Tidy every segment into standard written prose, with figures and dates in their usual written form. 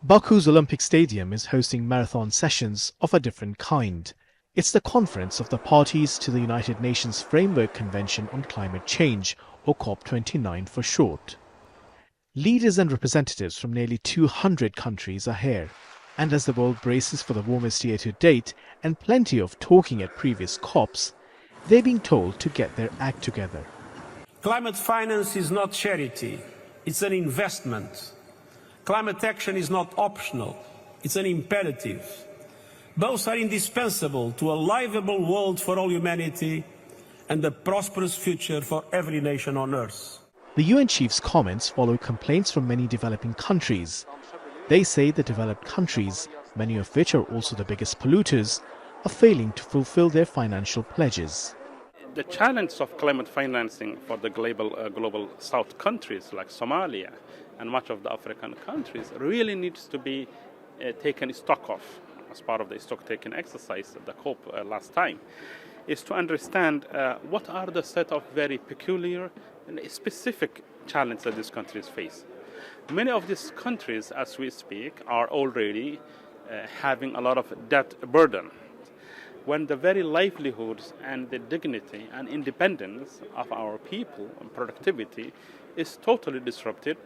Baku's Olympic Stadium is hosting marathon sessions of a different kind. It's the conference of the parties to the United Nations Framework Convention on Climate Change, or COP29 for short. Leaders and representatives from nearly 200 countries are here, and as the world braces for the warmest year to date and plenty of talking at previous COPs, they're being told to get their act together. Climate finance is not charity, it's an investment. Climate action is not optional, it's an imperative. Both are indispensable to a livable world for all humanity and a prosperous future for every nation on Earth. The UN chief's comments follow complaints from many developing countries. They say the developed countries, many of which are also the biggest polluters, are failing to fulfill their financial pledges. The challenge of climate financing for the global South countries like Somalia and much of the African countries really needs to be taken stock of as part of the stock-taking exercise at the COP last time, is to understand what are the set of very peculiar and specific challenges that these countries face. Many of these countries, as we speak, are already having a lot of debt burden, when the very livelihoods and the dignity and independence of our people and productivity is totally disrupted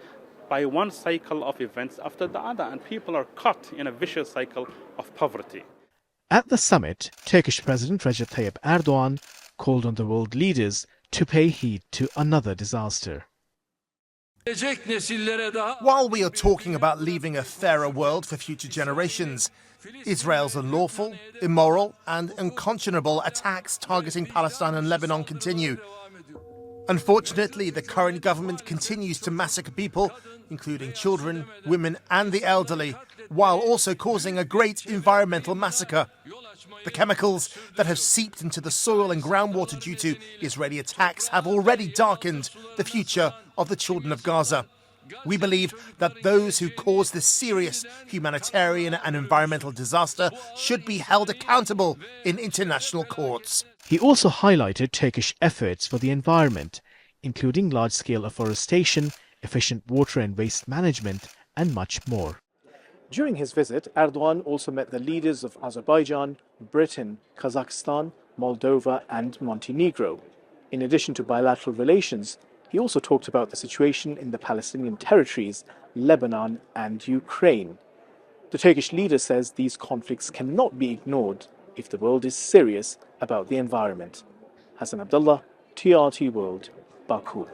by one cycle of events after the other, and people are caught in a vicious cycle of poverty. At the summit, Turkish President Recep Tayyip Erdogan called on the world leaders to pay heed to another disaster. While we are talking about leaving a fairer world for future generations, Israel's unlawful, immoral and unconscionable attacks targeting Palestine and Lebanon continue. Unfortunately, the current government continues to massacre people, including children, women and the elderly, while also causing a great environmental massacre. The chemicals that have seeped into the soil and groundwater due to Israeli attacks have already darkened the future of the children of Gaza. We believe that those who caused this serious humanitarian and environmental disaster should be held accountable in international courts. He also highlighted Turkish efforts for the environment, including large-scale afforestation, efficient water and waste management, and much more. During his visit, Erdogan also met the leaders of Azerbaijan, Britain, Kazakhstan, Moldova and Montenegro. In addition to bilateral relations, he also talked about the situation in the Palestinian territories, Lebanon and Ukraine. The Turkish leader says these conflicts cannot be ignored if the world is serious about the environment. Hasan Abdullah, TRT World, Baku.